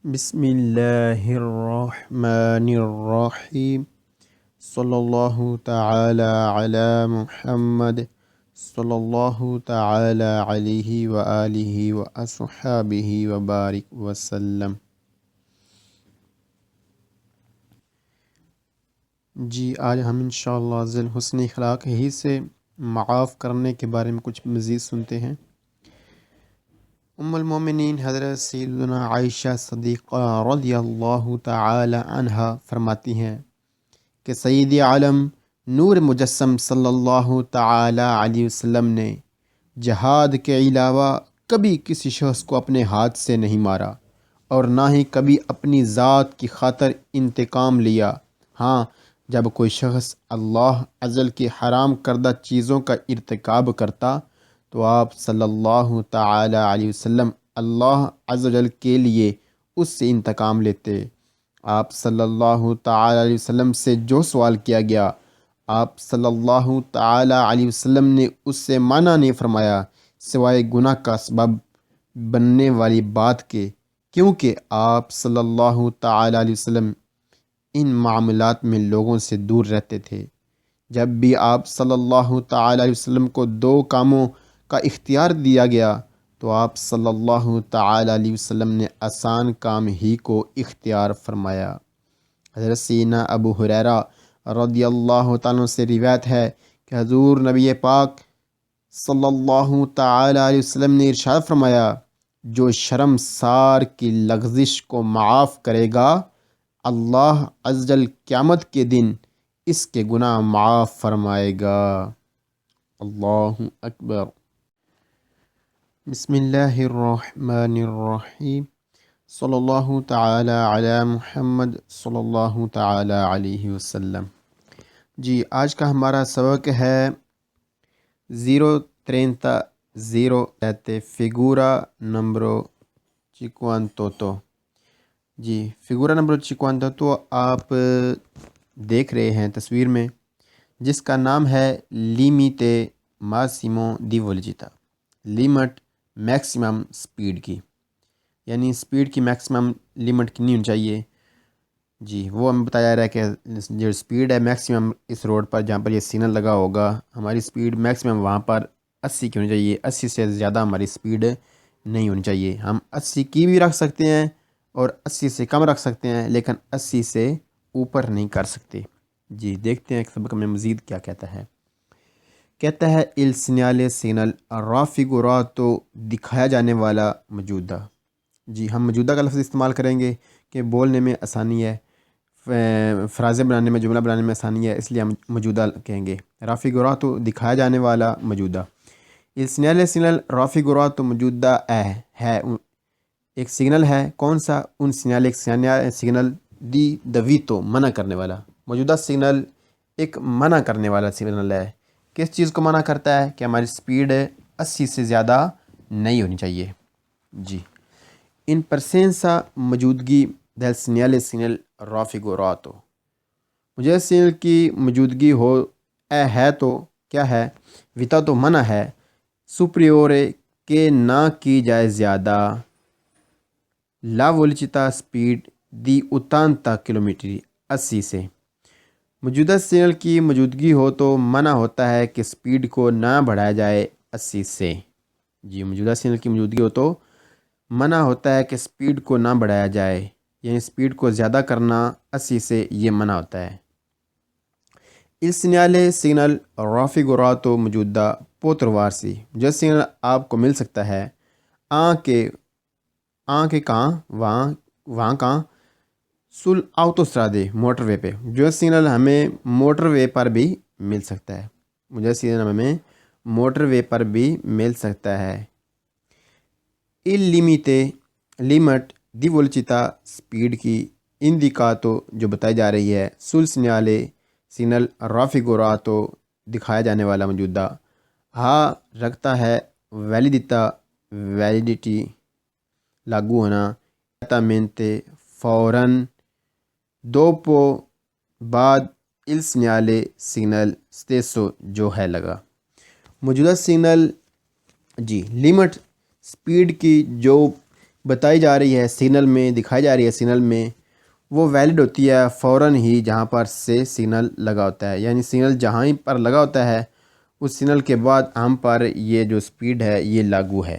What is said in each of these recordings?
بسم اللہ الرحمن الرحیم صلی اللہ تعالی علی محمد صلی اللہ تعالی علیہ وآلہ وأصحابہ وبارک وسلم۔ جی آج ہم انشاءاللہ ذی حسن اخلاق ہی سے معاف کرنے کے بارے میں کچھ مزید سنتے ہیں۔ ام المومنین حضرت سیدنا عائشہ صدیقہ رضی اللہ تعالی عنہا فرماتی ہیں کہ سید عالم نور مجسم صلی اللہ تعالی علیہ وسلم نے جہاد کے علاوہ کبھی کسی شخص کو اپنے ہاتھ سے نہیں مارا اور نہ ہی کبھی اپنی ذات کی خاطر انتقام لیا۔ ہاں، جب کوئی شخص اللہ عز وجل کی حرام کردہ چیزوں کا ارتکاب کرتا تو آپ صلی اللہ تعالی علیہ وسلم اللہ عز و جل کے لیے اس سے انتقام لیتے۔ آپ صلی اللہ تعالی علیہ وسلم سے جو سوال کیا گیا، آپ صلی اللہ تعالی علیہ وسلم نے اس سے منع نہیں فرمایا سوائے گناہ کا سبب بننے والی بات کے، کیونکہ آپ صلی اللہ تعالی علیہ وسلم ان معاملات میں لوگوں سے دور رہتے تھے۔ جب بھی آپ صلی اللہ تعالی علیہ وسلم کو دو کاموں کا اختیار دیا گیا تو آپ صلی اللہ تعالی علیہ وسلم نے آسان کام ہی کو اختیار فرمایا۔ حضرت سیدنا ابو ہریرہ رضی اللہ تعالیٰ عنہ سے روایت ہے کہ حضور نبی پاک صلی اللہ تعالی علیہ وسلم نے ارشاد فرمایا، جو شرم سار کی لغزش کو معاف کرے گا، اللہ عز و جل قیامت کے دن اس کے گناہ معاف فرمائے گا۔ اللہ اکبر۔ بسم اللہ الرحمن الرحیم صلی اللہ تعالی علی محمد صلی اللہ تعالی علیہ وسلم۔ جی آج کا ہمارا سبق ہے 030 فگورا نمبرو 58۔ جی فگورا نمبر 58 آپ دیکھ رہے ہیں تصویر میں، جس کا نام ہے لیمیتے ماسیمو دی ویلوسità، لیمٹ میکسیمم سپیڈ کی، یعنی سپیڈ کی میکسیمم لیمٹ کتنی ہونی چاہیے۔ جی وہ ہمیں بتایا جا رہا ہے کہ جو سپیڈ ہے میکسیمم اس روڈ پر جہاں پر یہ سگنل لگا ہوگا، ہماری سپیڈ میکسیمم وہاں پر 80 کی ہونی چاہیے۔ 80 سے زیادہ ہماری سپیڈ نہیں ہونی چاہیے۔ ہم 80 کی بھی رکھ سکتے ہیں اور 80 سے کم رکھ سکتے ہیں، لیکن 80 سے اوپر نہیں کر سکتے۔ جی دیکھتے ہیں سبق میں مزید کیا کہتا ہے۔ کہتا ہے il segnale سگنل raffigurato دکھایا جانے والا موجودہ۔ جی ہم موجودہ کا لفظ استعمال کریں گے کہ بولنے میں آسانی ہے، فرازیں بنانے میں، جملہ بنانے میں آسانی ہے، اس لیے ہم موجودہ کہیں گے۔ raffigurato دکھایا جانے والا موجودہ۔ il segnale سگنل raffigurato موجودہ ہے ایک سگنل ہے، کون سا؟ un segnale ایک سگنل دی دویتو منع کرنے والا۔ موجودہ سگنل ایک منع کرنے والا سگنل ہے۔ کس چیز کو منع کرتا ہے؟ کہ ہماری سپیڈ 80 سے زیادہ نہیں ہونی چاہیے۔ جی ان پرسینسا موجودگی del segnale سگنل raffigurato، مجھے سگنل کی موجودگی ہے تو کیا ہے؟ ویتا تو منع ہے، سپریورے کہ نہ کی جائے زیادہ، لا ویلوسità سپیڈ دی 80 کلومیٹر 80 سے۔ موجودہ سگنل کی موجودگی ہو تو منع ہوتا ہے کہ سپیڈ کو نہ بڑھایا جائے 80 سے۔ جی موجودہ سگنل کی موجودگی ہو تو منع ہوتا ہے کہ سپیڈ کو نہ بڑھایا جائے، یعنی سپیڈ کو زیادہ کرنا 80 سے یہ منع ہوتا ہے۔ il segnale سگنل raffigurato موجودہ پوتروارسی، جو سگنل آپ کو مل سکتا ہے کے کہاں؟ وہاں کہاں؟ سل autostrade موٹر وے پہ، جو سگنل ہمیں موٹر وے پر بھی مل سکتا ہے، مجھے سگنل ہمیں موٹر وے پر بھی مل سکتا ہے۔ il limite لیمٹ دی ویلوسità سپیڈ کی indicato جو بتائی جا رہی ہے، sul segnale سگنل raffigurato دکھایا جانے والا موجودہ، ہاں رکھتا ہے ویلیڈیٹا ویلیڈیٹی لاگو ہونا، immediatamente فوراً، dopo بعد، il segnale سگنل stesso جو ہے لگا۔ موجودہ سگنل جی لیمٹ سپیڈ کی جو بتائی جا رہی ہے سگنل میں، دکھائی جا رہی ہے سگنل میں، وہ ویلڈ ہوتی ہے فوراً ہی جہاں پر سے سگنل لگا ہوتا ہے. یعنی سگنل جہاں ہی پر لگا ہوتا ہے اس سگنل کے بعد ہم پر یہ جو سپیڈ ہے یہ لاگو ہے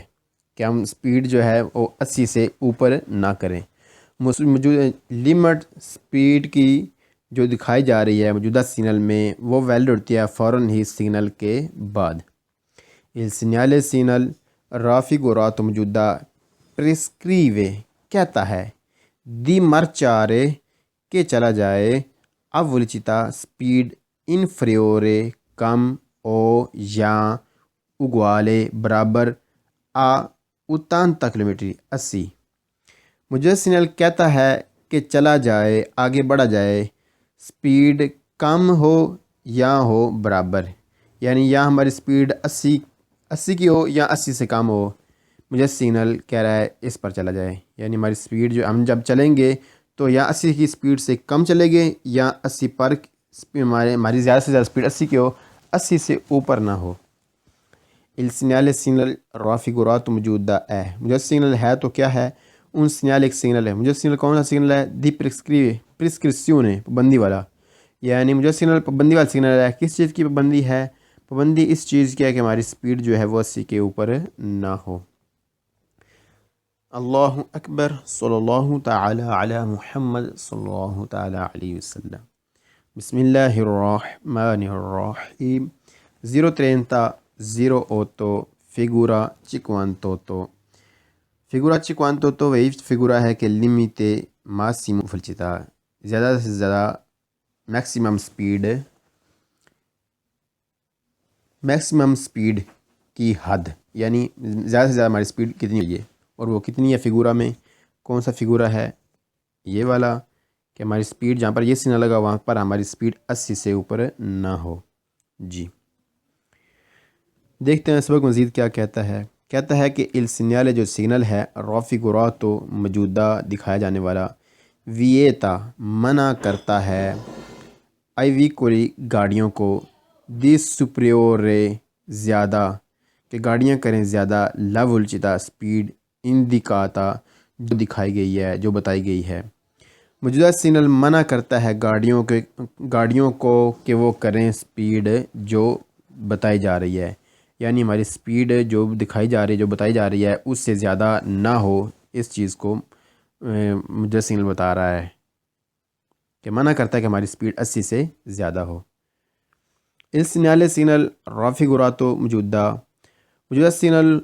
کہ ہم سپیڈ جو ہے وہ 80 سے اوپر نہ کریں. موجود لیمٹ سپیڈ کی جو دکھائی جا رہی ہے موجودہ سگنل میں وہ ویلڈ ہوتی ہے فوراً ہی سگنل کے بعد. Il segnale سگنل رافیگوراتو موجودہ پرسکریوے کہتا ہے دی مرچارے کہ چلا جائے اب ولچتا سپیڈ انفریورے کم او یا اگوالے برابر آ 80 کلومیٹر 80. مجھے سگنل کہتا ہے کہ چلا جائے، آگے بڑھا جائے، سپیڈ کم ہو یا ہو برابر، یعنی یا ہماری سپیڈ 80 کی ہو یا 80 سے کم ہو. مجھے سگنل کہہ رہا ہے اس پر چلا جائے، یعنی ہماری سپیڈ جو ہم جب چلیں گے تو یا 80 کی سپیڈ سے کم چلے گے یا 80 پر ہماری زیادہ سے زیادہ سپیڈ 80 کی ہو، 80 سے اوپر نہ ہو. Il segnale سگنل رافیگوراتو موجودہ ہے. مجھے سگنل ہے تو کیا ہے؟ ان سگنل ایک سگنل ہے. مجھے سگنل کون سا سگنل ہے؟ دی پرسکرپشن پابندی والا. یعنی مجھے سگنل پابندی والا سگنل ہے. کس چیز کی پابندی ہے؟ پابندی اس چیز کی ہے کہ ہماری سپیڈ جو ہے وہ 80 کے اوپر نہ ہو. اللہ اکبر. صلی اللہ تعالی علی محمد صلی اللہ تعالی علیہ وسلم. بسم اللہ الرحمن الرحیم. 0:30 figura 58. Figura 58 وہی فگورا ہے کہ لیمیتے ماسیمو فلچتا، زیادہ سے زیادہ میکسیمم سپیڈ کی حد، یعنی زیادہ سے زیادہ ہماری سپیڈ کتنی ہوئی ہے اور وہ کتنی ہے فگورا میں. کون سا فگورا ہے؟ یہ والا کہ ہماری سپیڈ جہاں پر یہ سگنل لگا وہاں پر ہماری سپیڈ 80 سے اوپر نہ ہو. جی دیکھتے ہیں سبق مزید کیا کہتا ہے. کہتا ہے کہ il segnale جو سگنل ہے رافیگوراتو موجودہ دکھایا جانے والا ویتا منع کرتا ہے آئی ویکولی گاڑیوں کو دی سپریورے زیادہ کہ گاڑیاں کریں زیادہ لا ولچتا سپیڈ اندیکاتا جو دکھائی گئی ہے، جو بتائی گئی ہے. موجودہ سگنل منع کرتا ہے گاڑیوں کو کہ وہ کریں سپیڈ جو بتائی جا رہی ہے، یعنی ہماری سپیڈ جو دکھائی جا رہی ہے، جو بتائی جا رہی ہے اس سے زیادہ نہ ہو. اس چیز کو مجھے سگنل بتا رہا ہے کہ منع کرتا ہے کہ ہماری سپیڈ 80 سے زیادہ ہو. اس سگنل رافیگوراتو موجودہ سگنل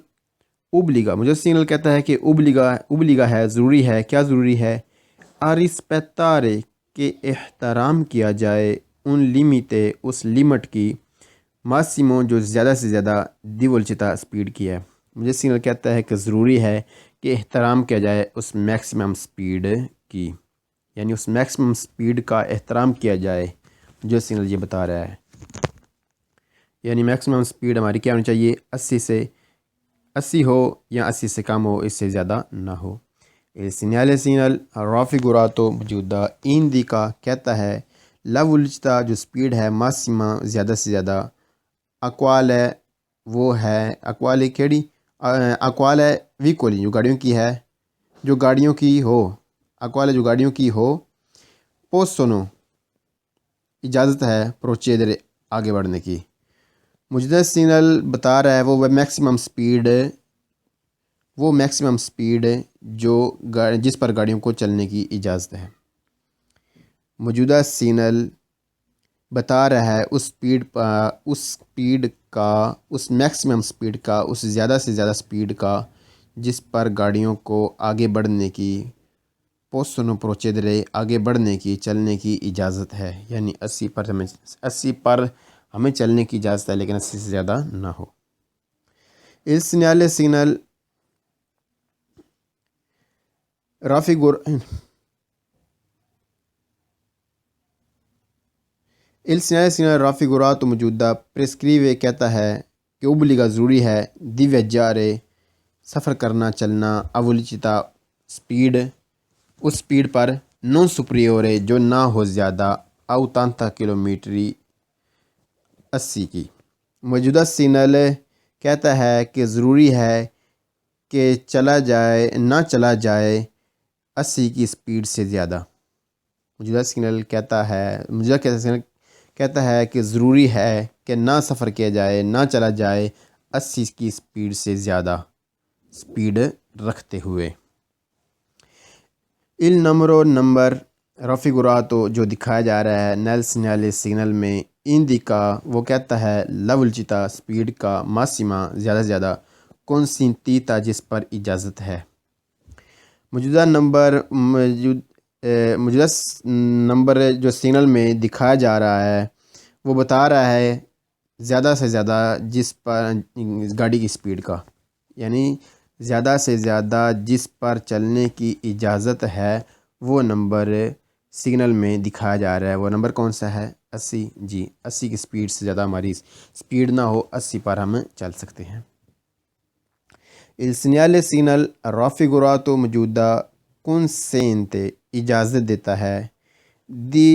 اوبلیگا. مجھے سگنل کہتا ہے کہ اوبلیگا ہے، ضروری ہے. کیا ضروری ہے؟ رسپیتارے کہ احترام کیا جائے ان لیمیتے اس لیمٹ کی ماسیمو جو زیادہ سے زیادہ دی ولچتا سپیڈ کی ہے. مجھے سگنل کہتا ہے کہ ضروری ہے کہ احترام کیا جائے اس میکسیمم سپیڈ کی، یعنی اس میکسیمم سپیڈ کا احترام کیا جائے. جو سگنل یہ بتا رہا ہے یعنی میکسیمم سپیڈ ہماری کیا ہونی چاہیے؟ 80 ہو یا 80 سے کم ہو، اس سے زیادہ نہ ہو. سگنل رافیگوراتو موجودہ ایندیکا کہتا ہے لا ولچتا جو سپیڈ ہے ماسیما زیادہ سے زیادہ اقوال ہے، وہ ہے اقوال کیڑی اقوال ہے ویکولی جو گاڑیوں کی ہے، جو گاڑیوں کی ہو، اقوال ہے جو گاڑیوں کی ہو. پوسونو اجازت ہے پروچیدر آگے بڑھنے کی. موجودہ سگنل بتا رہا ہے وہ میکسیمم سپیڈ جو جس پر گاڑیوں کو چلنے کی اجازت ہے. موجودہ سگنل بتا رہا ہے اس سپیڈ کا، اس میکسیمم سپیڈ کا، اس زیادہ سے زیادہ سپیڈ کا جس پر گاڑیوں کو آگے بڑھنے کی پوسونو پروچیدرے آگے بڑھنے کی، چلنے کی اجازت ہے. یعنی 80 پر ہمیں چلنے کی اجازت ہے لیکن 80 سے زیادہ نہ ہو. اس سگنل رافیگوراتو موجودہ پرسکریوے کہتا ہے کہ اوبلیگا ضروری ہے دی ویجارے سفر کرنا، چلنا اولیچتا سپیڈ اس سپیڈ پر نون سپریورے جو نہ ہو زیادہ 80 کلومیٹر 80 کی. موجودہ سگنل کہتا ہے کہ ضروری ہے کہ نہ چلا جائے 80 کی سپیڈ سے زیادہ۔ موجودہ سگنل کہتا ہے کہ ضروری ہے کہ نہ سفر کیا جائے، نہ چلا جائے 80 کی سپیڈ سے زیادہ سپیڈ رکھتے ہوئے۔ il نمبر رافیگوراتو جو دکھایا جا رہا ہے نیل سینیالے سگنل میں اندیکا، وہ کہتا ہے لا ویلوچیتا سپیڈ کا ماسیما زیادہ سے زیادہ کنسینتیتا جس پر اجازت ہے۔ موجودہ نمبر جو سگنل میں دکھایا جا رہا ہے وہ بتا رہا ہے زیادہ سے زیادہ جس پر گاڑی کی سپیڈ کا، یعنی زیادہ سے زیادہ جس پر چلنے کی اجازت ہے وہ نمبر سگنل میں دکھایا جا رہا ہے۔ وہ نمبر کون سا ہے؟ 80۔ جی 80 کی سپیڈ سے زیادہ ہماری سپیڈ نہ ہو، 80 پر ہم چل سکتے ہیں۔ il segnale signal raffigurato موجودہ consente اجازت دیتا ہے دی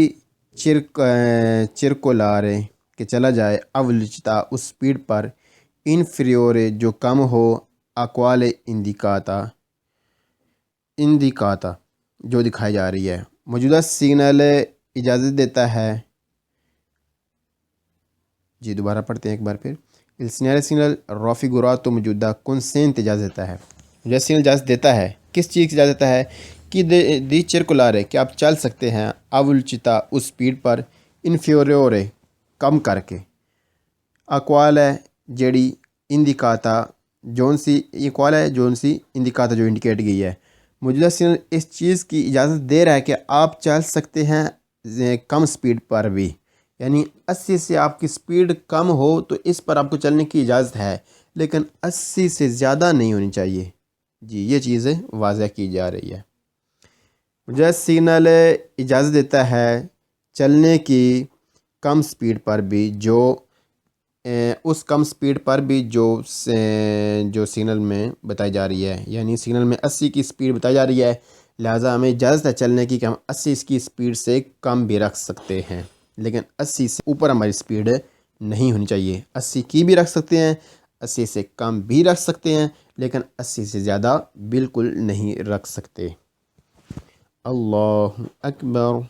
circolare کہ چلا جائے a velocità اس سپیڈ پر inferiore جو کم ہو a quale indicata جو دکھائی جا رہی ہے۔ موجودہ سگنل اجازت دیتا ہے، جی دوبارہ پڑھتے ہیں ایک بار پھر۔ il segnale signal raffigurato موجودہ consente اجازت دیتا ہے، موجودہ سگنل اجازت دیتا ہے کس چیز کی اجازت دیتا ہے کہ دی circolare کہ آپ چل سکتے ہیں a velocità اس سپیڈ پر inferiore کم کر کے a quale جیڑی indicata جون سی indicata جو انڈیکیٹ گئی ہے۔ موجودہ سگنل اس چیز کی اجازت دے رہا ہے کہ آپ چل سکتے ہیں کم سپیڈ پر بھی، یعنی 80 سے آپ کی سپیڈ کم ہو تو اس پر آپ کو چلنے کی اجازت ہے، لیکن 80 سے زیادہ نہیں ہونی چاہیے۔ جی یہ چیزیں واضح کی جا رہی ہے۔ موجودہ سگنل اجازت دیتا ہے چلنے کی کم سپیڈ پر بھی، جو اس کم سپیڈ پر بھی جو سگنل میں بتائی جا رہی ہے، یعنی سگنل میں 80 کی سپیڈ بتائی جا رہی ہے، لہٰذا ہمیں اجازت ہے چلنے کی کہ ہم 80 کی سپیڈ سے کم بھی رکھ سکتے ہیں، لیکن 80 سے اوپر ہماری سپیڈ نہیں ہونی چاہیے۔ 80 کی بھی رکھ سکتے ہیں، 80 سے کم بھی رکھ سکتے ہیں، لیکن 80 سے زیادہ بالکل نہیں رکھ سکتے۔ اللہ اکبر۔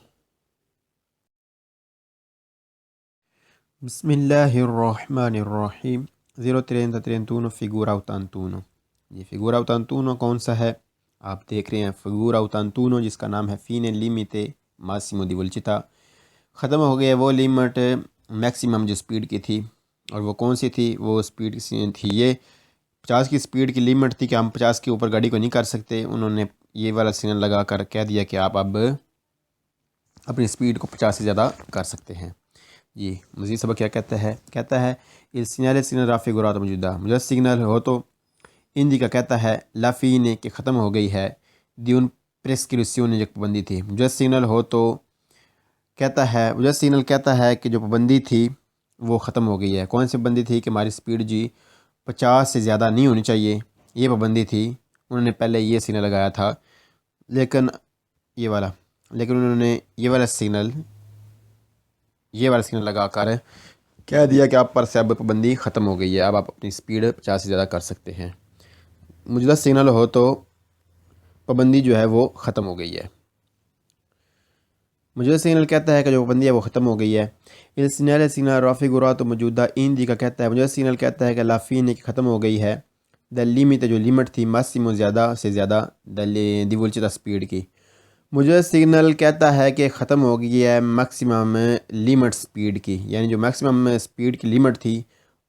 بسم اللہ الرحمن الرحیم۔ 03031 figura 81۔ یہ figura 81 کون سا ہے؟ آپ دیکھ رہے ہیں figura 81 جس کا نام ہے fine limite massimo di velocità۔ ختم ہو گیا وہ لیمٹ میکسیمم جو سپیڈ کی تھی، اور وہ کون سی تھی؟ وہ سپیڈ تھی یہ 50 کی سپیڈ کی لیمٹ تھی کہ ہم 50 کے اوپر گاڑی کو نہیں کر سکتے۔ انہوں نے یہ والا سگنل لگا کر کہہ دیا کہ آپ اب اپنی سپیڈ کو 50 سے زیادہ کر سکتے ہیں۔ جی مزید سبق کیا کہتا ہے il segnale signal raffigurato موجودہ سگنل ہو تو indica کہتا ہے la fine کہ ختم ہو گئی ہے di un prescrizione جو پابندی تھی۔ موجودہ سگنل ہو تو سگنل کہتا ہے کہ جو پابندی تھی وہ ختم ہو گئی ہے۔ کون سی پابندی تھی؟ کہ ہماری سپیڈ جی 50 سے زیادہ نہیں ہونی چاہیے، یہ پابندی تھی۔ انہوں نے پہلے یہ سگنل لگایا تھا، لیکن انہوں نے یہ والا سگنل لگا کر کہہ دیا کہ آپ پر سے اب پابندی ختم ہو گئی ہے، اب آپ اپنی سپیڈ 50 سے زیادہ کر سکتے ہیں۔ موجودہ سگنل ہو تو پابندی جو ہے وہ ختم ہو گئی ہے۔ موجودہ سگنل کہتا ہے کہ جو پابندی ہے وہ ختم ہو گئی ہے۔ il segnale signal raffigurato موجودہ indica کہتا ہے، موجودہ سگنل کہتا ہے کہ la fine کی ختم ہو گئی ہے the limit جو لیمٹ تھی massimo زیادہ سے زیادہ di velocità سپیڈ کی۔ موجودہ سگنل کہتا ہے کہ ختم ہو گئی ہے میکسیمم لیمٹ سپیڈ کی، یعنی جو میکسیمم سپیڈ کی لیمٹ تھی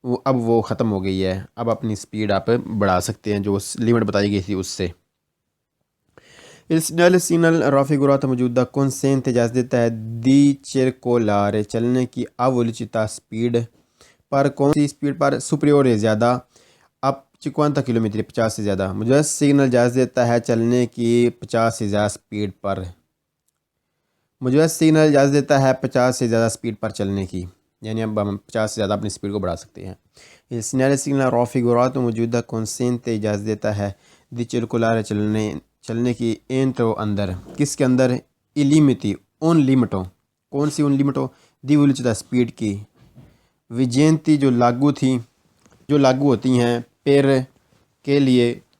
اب وہ ختم ہو گئی ہے، اب اپنی سپیڈ آپ بڑھا سکتے ہیں جو لیمٹ بتائی گئی تھی اس سے۔ il segnale signal raffigurato موجودہ consente اجازت دیتا ہے di circolare چلنے کی a velocità سپیڈ پر، کون سی سپیڈ پر؟ superiore زیادہ اب 50 کلومیٹر 50 سے زیادہ۔ موجودہ سگنل اجازت دیتا ہے چلنے کی 50 سے زیادہ سپیڈ پر، موجودہ سگنل اجازت دیتا ہے 50 سے زیادہ سپیڈ پر چلنے کی، یعنی اب ہم 50 سے زیادہ اپنی سپیڈ کو بڑھا سکتے ہیں۔ il segnale signal raffigurato موجودہ consente اجازت دیتا ہے di circolare چلنے کی entro اندر، کس کے اندر؟ i limiti ان لیمٹوں، کون سی ان لیمٹوں؟ di velocità سپیڈ کی، vigenti جو لاگو ہوتی ہیں per کے لیے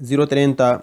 030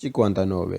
59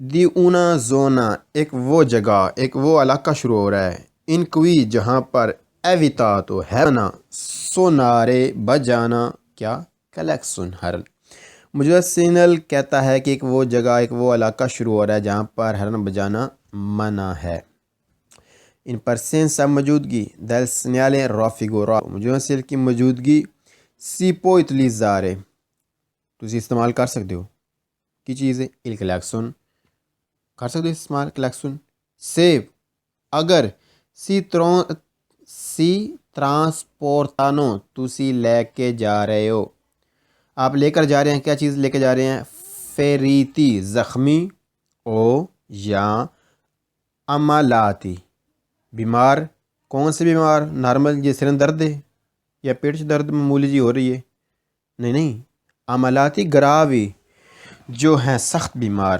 دی اونا زونا ایک وہ جگہ، ایک وہ علاقہ شروع ہو رہا ہے، ان کوئی جہاں پر ایویتا تو ہے نا، سونارے بجانا کیا کلیکسن ہرن۔ مجسنل کہتا ہے کہ ایک وہ جگہ، ایک وہ علاقہ شروع ہو رہا ہے جہاں پر ہرن بجانا منع ہے۔ ان پرسینسا موجودگی del segnale raffigurato مجسل کی موجودگی سی پو utilizzare تسی استعمال کر سکتے ہو کی چیز ہے il clacson، کر سکتے ہو استعمال کلیکسن سے اگر سی ٹرانسپورتانو تسی لے کے جا رہے ہو، آپ لے کر جا رہے ہیں، کیا چیز لے کے جا رہے ہیں؟ فیریتی زخمی، او یا عملاتی بیمار۔ کون سے بیمار؟ نارمل جی سرن درد ہے یا پیٹ سے درد معمولی جی ہو رہی ہے؟ نہیں، عملاتی گراوی جو ہیں سخت بیمار۔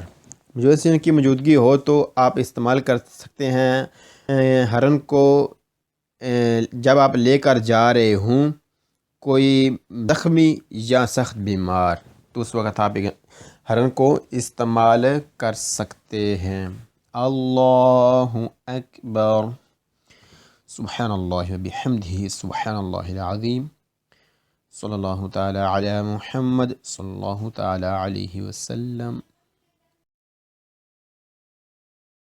جو اس کی موجودگی ہو تو آپ استعمال کر سکتے ہیں ہرن کو جب آپ لے کر جا رہے ہوں کوئی زخمی یا سخت بیمار، تو اس وقت آپ ہرن کو استعمال کر سکتے ہیں۔ اللہ اکبر، سبحان اللہ وبحمدہ، سبحان اللہ العظیم، صلی اللہ تعالی علی محمد صلی اللہ تعالی علیہ وسلم۔